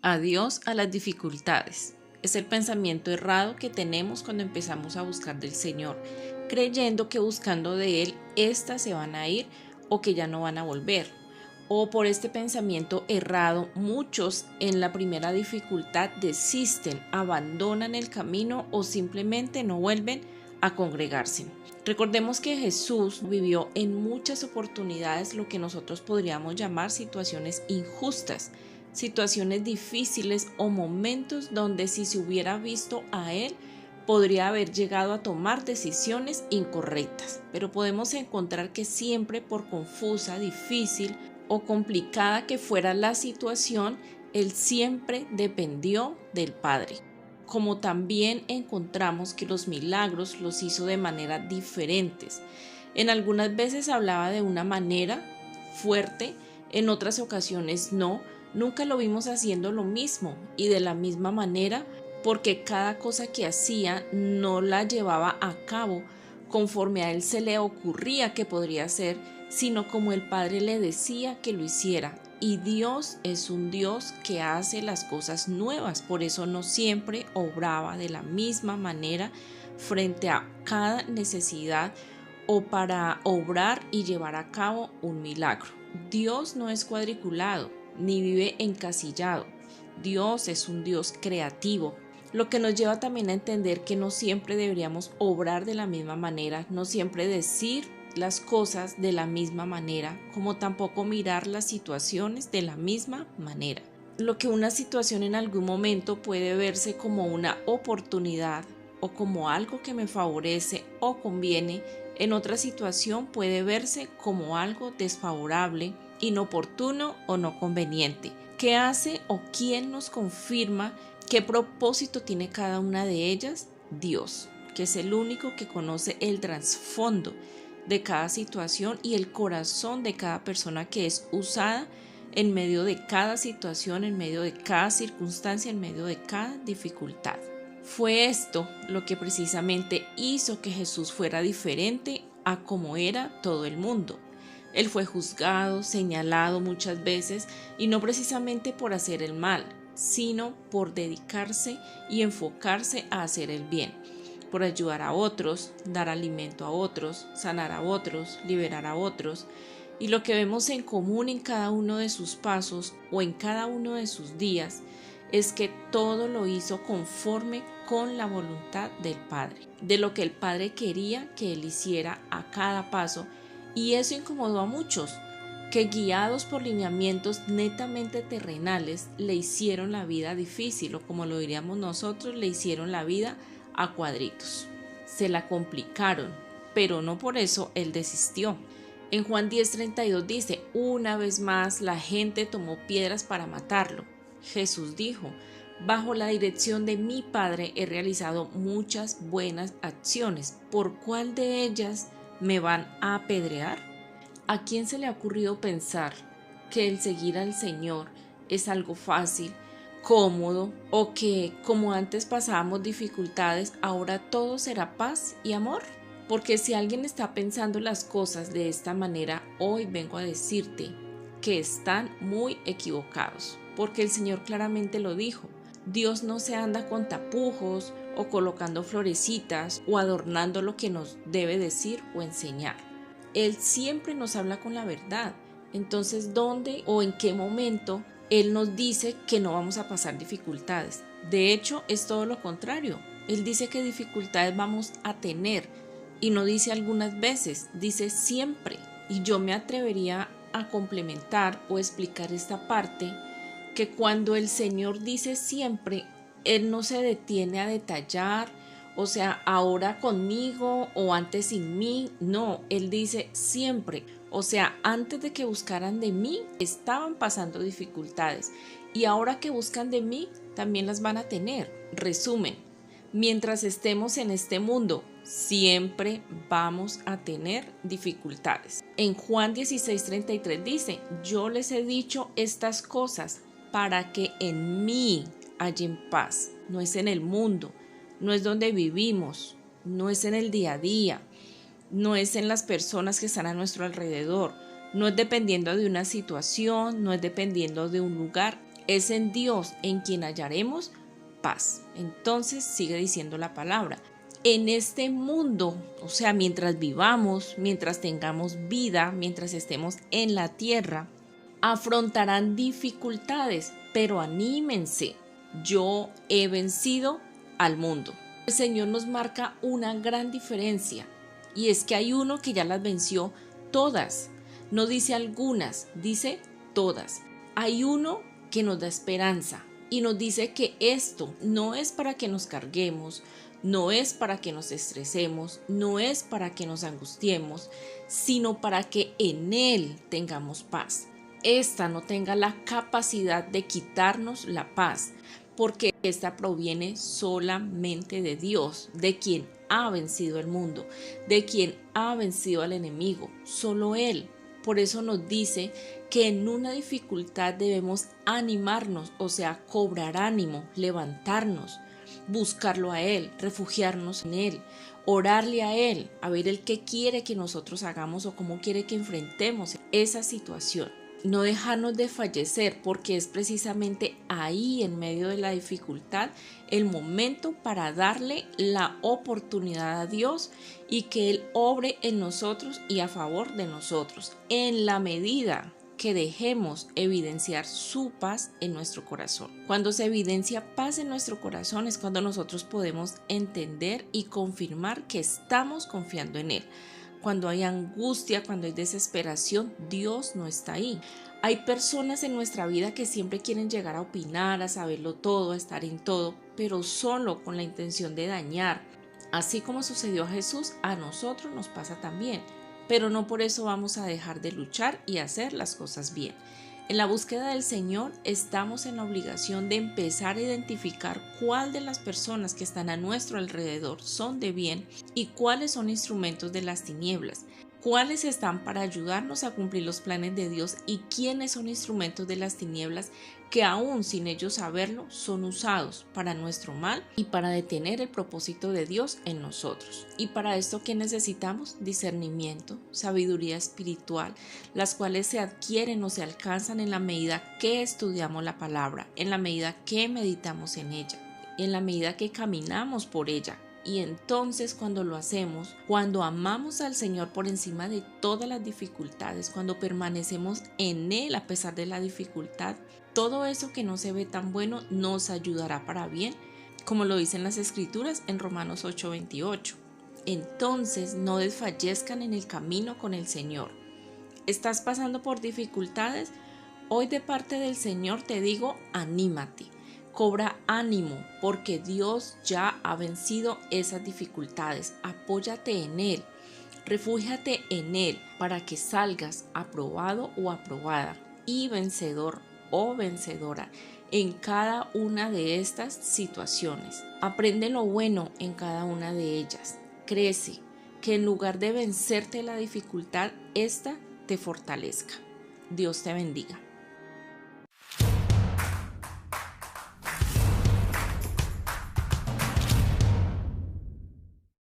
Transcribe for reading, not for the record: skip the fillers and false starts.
Adiós a las dificultades. Es el pensamiento errado que tenemos cuando empezamos a buscar del Señor, creyendo que buscando de Él, éstas se van a ir o que ya no van a volver. O por este pensamiento errado, muchos en la primera dificultad desisten, abandonan el camino o simplemente no vuelven a congregarse. Recordemos que Jesús vivió en muchas oportunidades lo que nosotros podríamos llamar situaciones injustas, situaciones difíciles o momentos donde si se hubiera visto a Él, podría haber llegado a tomar decisiones incorrectas. Pero podemos encontrar que siempre, por confusa, difícil o complicada que fuera la situación, Él siempre dependió del Padre. Como también encontramos que los milagros los hizo de manera diferentes. En algunas veces hablaba de una manera fuerte, en otras ocasiones no. Nunca lo vimos haciendo lo mismo y de la misma manera, porque cada cosa que hacía no la llevaba a cabo conforme a él se le ocurría que podría hacer, sino como el Padre le decía que lo hiciera. Y Dios es un Dios que hace las cosas nuevas, por eso no siempre obraba de la misma manera frente a cada necesidad o para obrar y llevar a cabo un milagro. Dios no es cuadriculado ni vive encasillado. Dios es un Dios creativo, lo que nos lleva también a entender que no siempre deberíamos obrar de la misma manera, no siempre decir las cosas de la misma manera, como tampoco mirar las situaciones de la misma manera. Lo que una situación en algún momento puede verse como una oportunidad o como algo que me favorece o conviene, en otra situación puede verse como algo desfavorable, inoportuno o no conveniente. ¿Qué hace o quién nos confirma qué propósito tiene cada una de ellas? Dios, que es el único que conoce el trasfondo de cada situación y el corazón de cada persona que es usada en medio de cada situación, en medio de cada circunstancia, en medio de cada dificultad. Fue esto lo que precisamente hizo que Jesús fuera diferente a como era todo el mundo. Él fue juzgado, señalado muchas veces, y no precisamente por hacer el mal, sino por dedicarse y enfocarse a hacer el bien, por ayudar a otros, dar alimento a otros, sanar a otros, liberar a otros. Y lo que vemos en común en cada uno de sus pasos o en cada uno de sus días es que todo lo hizo conforme con la voluntad del Padre, de lo que el Padre quería que él hiciera a cada paso. Y eso incomodó a muchos, que guiados por lineamientos netamente terrenales le hicieron la vida difícil, o como lo diríamos nosotros, le hicieron la vida a cuadritos. Se la complicaron, pero no por eso él desistió. En Juan 10:32 dice, una vez más la gente tomó piedras para matarlo. Jesús dijo, bajo la dirección de mi Padre he realizado muchas buenas acciones. ¿Por cuál de ellas me van a apedrear? ¿A quién se le ha ocurrido pensar que el seguir al Señor es algo fácil, cómodo, o que como antes pasábamos dificultades, ahora todo será paz y amor? Porque si alguien está pensando las cosas de esta manera, hoy vengo a decirte que están muy equivocados, porque el Señor claramente lo dijo. Dios no se anda con tapujos o colocando florecitas o adornando lo que nos debe decir o enseñar. Él siempre nos habla con la verdad. Entonces, ¿dónde o en qué momento Él nos dice que no vamos a pasar dificultades? De hecho, es todo lo contrario. Él dice que dificultades vamos a tener y no dice algunas veces, dice siempre. Y yo me atrevería a complementar o explicar esta parte, que cuando el Señor dice siempre, Él no se detiene a detallar, o sea, ahora conmigo o antes sin mí. No, Él dice siempre. O sea, antes de que buscaran de mí, estaban pasando dificultades. Y ahora que buscan de mí, también las van a tener. Resumen, mientras estemos en este mundo, siempre vamos a tener dificultades. En Juan 16:33 dice, yo les he dicho estas cosas para que en mí hallen paz. No es en el mundo, no es donde vivimos, no es en el día a día, no es en las personas que están a nuestro alrededor, no es dependiendo de una situación, no es dependiendo de un lugar, Es en Dios en quien hallaremos paz. Entonces sigue diciendo la palabra. En este mundo, o sea, mientras vivamos, mientras tengamos vida, mientras estemos en la tierra, afrontarán dificultades, pero anímense. Yo he vencido al mundo. El Señor nos marca una gran diferencia, y es que hay uno que ya las venció todas. No dice algunas, dice todas. Hay uno que nos da esperanza y nos dice que esto no es para que nos carguemos, no es para que nos estresemos, no es para que nos angustiemos, sino para que en Él tengamos paz. Esta no tenga la capacidad de quitarnos la paz, porque esta proviene solamente de Dios, de quien ha vencido el mundo, de quien ha vencido al enemigo, solo Él. Por eso nos dice que en una dificultad debemos animarnos, o sea, cobrar ánimo, levantarnos, buscarlo a Él, refugiarnos en Él, orarle a Él, a ver el qué quiere que nosotros hagamos o cómo quiere que enfrentemos esa situación. No dejarnos de fallecer, porque es precisamente ahí, en medio de la dificultad, el momento para darle la oportunidad a Dios y que Él obre en nosotros y a favor de nosotros, en la medida que dejemos evidenciar su paz en nuestro corazón. Cuando se evidencia paz en nuestro corazón es cuando nosotros podemos entender y confirmar que estamos confiando en Él. Cuando hay angustia, cuando hay desesperación, Dios no está ahí. Hay personas en nuestra vida que siempre quieren llegar a opinar, a saberlo todo, a estar en todo, pero solo con la intención de dañar. Así como sucedió a Jesús, a nosotros nos pasa también, pero no por eso vamos a dejar de luchar y hacer las cosas bien. En la búsqueda del Señor estamos en la obligación de empezar a identificar cuál de las personas que están a nuestro alrededor son de bien y cuáles son instrumentos de las tinieblas, cuáles están para ayudarnos a cumplir los planes de Dios y quiénes son instrumentos de las tinieblas que aún sin ellos saberlo son usados para nuestro mal y para detener el propósito de Dios en nosotros. Y para esto, ¿qué necesitamos? Discernimiento, sabiduría espiritual, las cuales se adquieren o se alcanzan en la medida que estudiamos la palabra, en la medida que meditamos en ella, en la medida que caminamos por ella. Y entonces cuando lo hacemos, cuando amamos al Señor por encima de todas las dificultades, cuando permanecemos en Él a pesar de la dificultad, todo eso que no se ve tan bueno nos ayudará para bien, como lo dicen las Escrituras en Romanos 8:28. Entonces no desfallezcan en el camino con el Señor. ¿Estás pasando por dificultades? Hoy de parte del Señor te digo, anímate. Cobra ánimo, porque Dios ya ha vencido esas dificultades. Apóyate en Él, refúgiate en Él para que salgas aprobado o aprobada y vencedor o vencedora en cada una de estas situaciones. Aprende lo bueno en cada una de ellas. Crece, que en lugar de vencerte la dificultad, esta te fortalezca. Dios te bendiga.